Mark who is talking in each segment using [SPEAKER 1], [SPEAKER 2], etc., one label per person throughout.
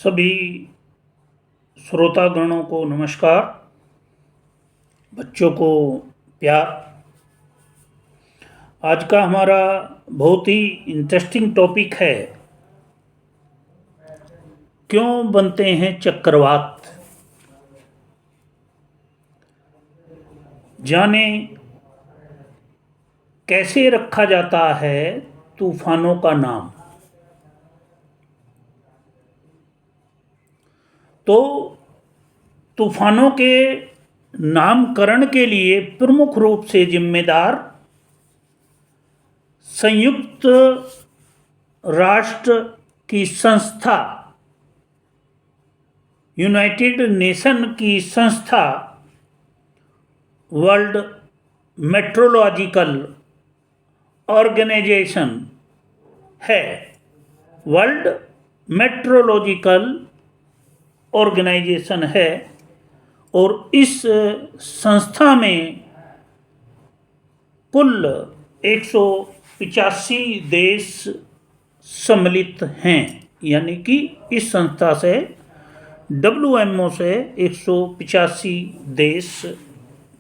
[SPEAKER 1] सभी श्रोतागणों को नमस्कार। बच्चों को प्यार। आज का हमारा बहुत ही इंटरेस्टिंग टॉपिक है, क्यों बनते हैं चक्रवात। जाने कैसे रखा जाता है तूफानों का नाम। तो तूफानों के नामकरण के लिए प्रमुख रूप से जिम्मेदार संयुक्त राष्ट्र की संस्था, यूनाइटेड नेशन की संस्था वर्ल्ड मेट्रोलॉजिकल ऑर्गेनाइजेशन है। वर्ल्ड मेट्रोलॉजिकल ऑर्गेनाइजेशन है और इस संस्था में कुल 185 देश सम्मिलित हैं, यानी कि इस संस्था से WMO से 185 देश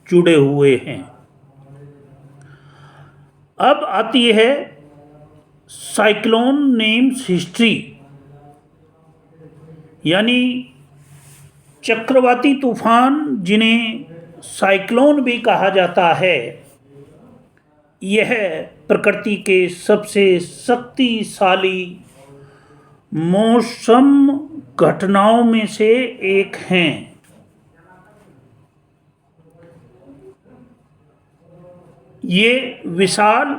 [SPEAKER 1] जुड़े हुए हैं। अब आती है साइक्लोन नेम्स हिस्ट्री, यानी चक्रवाती तूफान जिन्हें साइक्लोन भी कहा जाता है, यह प्रकृति के सबसे शक्तिशाली मौसम घटनाओं में से एक हैं। ये विशाल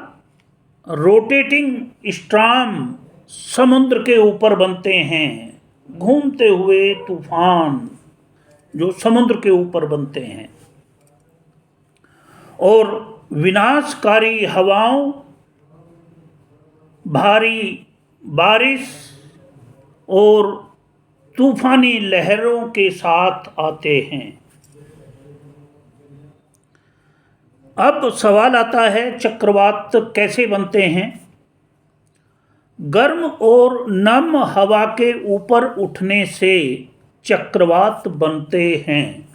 [SPEAKER 1] रोटेटिंग स्टॉर्म समुद्र के ऊपर बनते हैं, घूमते हुए तूफान जो समुद्र के ऊपर बनते हैं, और विनाशकारी हवाओं, भारी बारिश और तूफानी लहरों के साथ आते हैं। अब सवाल आता है, चक्रवात कैसे बनते हैं। गर्म और नम हवा के ऊपर उठने से चक्रवात बनते हैं।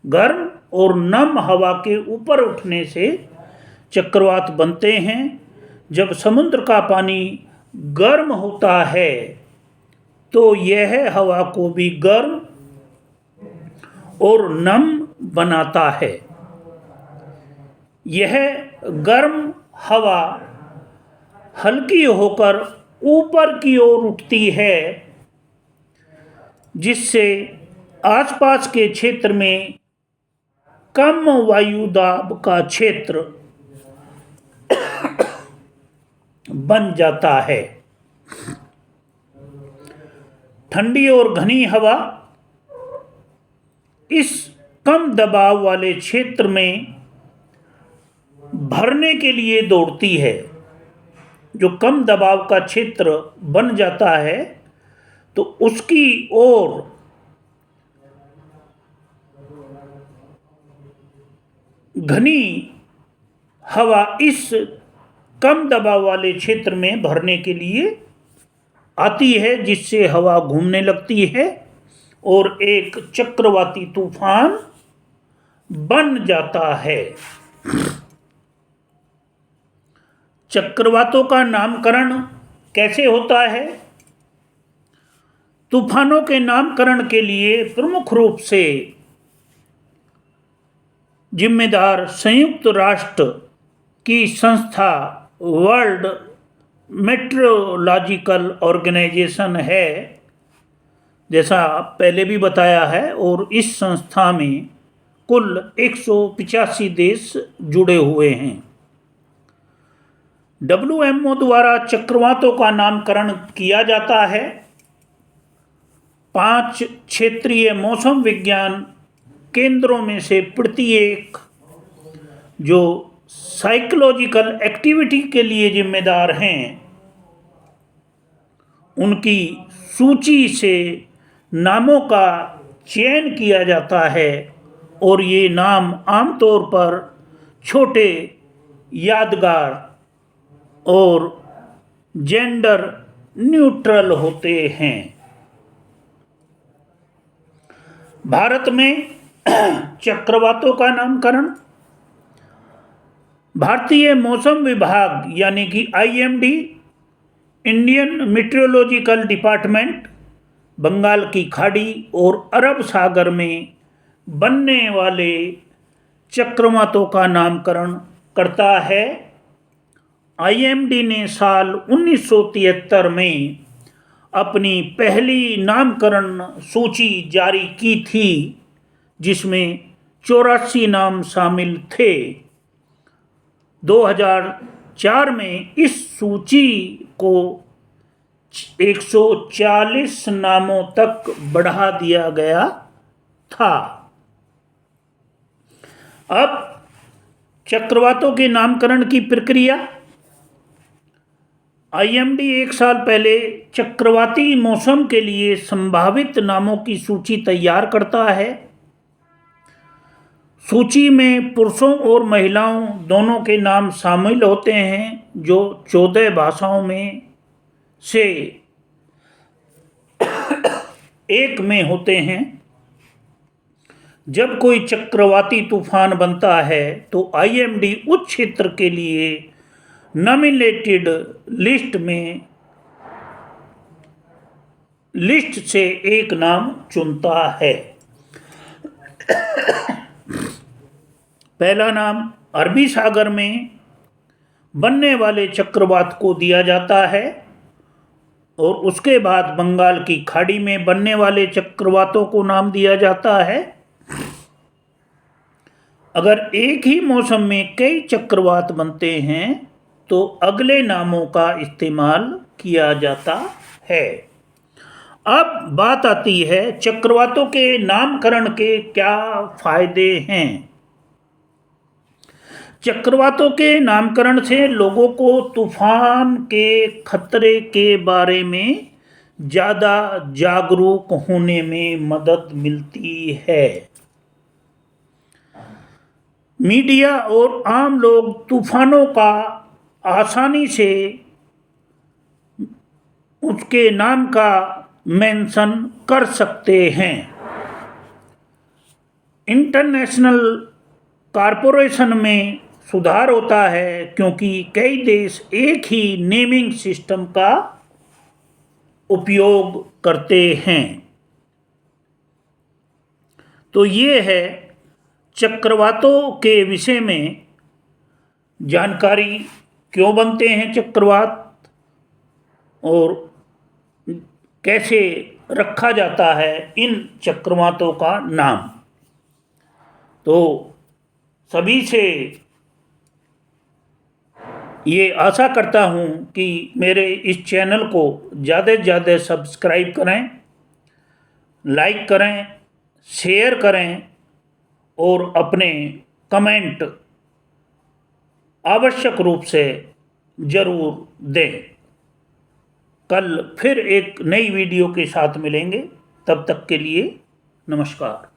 [SPEAKER 1] गर्म और नम हवा के ऊपर उठने से चक्रवात बनते हैं। जब समुद्र का पानी गर्म होता है तो यह हवा को भी गर्म और नम बनाता है। यह गर्म हवा हल्की होकर ऊपर की ओर उठती है, जिससे आसपास के क्षेत्र में कम वायु दाब का क्षेत्र बन जाता है। ठंडी और घनी हवा इस कम दबाव वाले क्षेत्र में भरने के लिए दौड़ती है। जो कम दबाव का क्षेत्र बन जाता है तो उसकी ओर घनी हवा इस कम दबाव वाले क्षेत्र में भरने के लिए आती है, जिससे हवा घूमने लगती है और एक चक्रवाती तूफान बन जाता है। चक्रवातों का नामकरण कैसे होता है। तूफानों के नामकरण के लिए प्रमुख रूप से जिम्मेदार संयुक्त राष्ट्र की संस्था वर्ल्ड मेट्रोलॉजिकल ऑर्गेनाइजेशन है, जैसा पहले भी बताया है, और इस संस्था में कुल 185 देश जुड़े हुए हैं। WMO द्वारा चक्रवातों का नामकरण किया जाता है। 5 क्षेत्रीय मौसम विज्ञान केंद्रों में से प्रत्येक जो साइकोलॉजिकल एक्टिविटी के लिए जिम्मेदार हैं, उनकी सूची से नामों का चयन किया जाता है और ये नाम आमतौर पर छोटे, यादगार और जेंडर न्यूट्रल होते हैं। भारत में चक्रवातों का नामकरण। भारतीय मौसम विभाग यानी कि IMD, Indian meteorological department, Bengal की खाड़ी और अरब सागर में बनने वाले चक्रवातों का नामकरण करता है। IMD ने साल 1973 में अपनी पहली नामकरण सूची जारी की थी, जिसमें 84 नाम शामिल थे। 2004 में इस सूची को 140 नामों तक बढ़ा दिया गया था। अब चक्रवातों के नामकरण की प्रक्रिया। IMD एक साल पहले चक्रवाती मौसम के लिए संभावित नामों की सूची तैयार करता है। सूची में पुरुषों और महिलाओं दोनों के नाम शामिल होते हैं, जो 14 भाषाओं में से एक में होते हैं। जब कोई चक्रवाती तूफान बनता है तो IMD उस क्षेत्र के लिए नॉमिनेटेड लिस्ट से एक नाम चुनता है। पहला नाम अरबी सागर में बनने वाले चक्रवात को दिया जाता है और उसके बाद बंगाल की खाड़ी में बनने वाले चक्रवातों को नाम दिया जाता है। अगर एक ही मौसम में कई चक्रवात बनते हैं तो अगले नामों का इस्तेमाल किया जाता है। अब बात आती है चक्रवातों के नामकरण के क्या फायदे हैं। चक्रवातों के नामकरण से लोगों को तूफान के खतरे के बारे में ज़्यादा जागरूक होने में मदद मिलती है। मीडिया और आम लोग तूफानों का आसानी से उसके नाम का मेंशन कर सकते हैं। इंटरनेशनल कॉरपोरेशन में सुधार होता है क्योंकि कई देश एक ही नेमिंग सिस्टम का उपयोग करते हैं। तो ये है चक्रवातों के विषय में जानकारी, क्यों बनते हैं चक्रवात और कैसे रखा जाता है इन चक्रवातों का नाम। तो सभी से ये आशा करता हूँ कि मेरे इस चैनल को ज़्यादा से ज़्यादा सब्सक्राइब करें, लाइक करें, शेयर करें और अपने कमेंट आवश्यक रूप से ज़रूर दें। कल फिर एक नई वीडियो के साथ मिलेंगे, तब तक के लिए नमस्कार।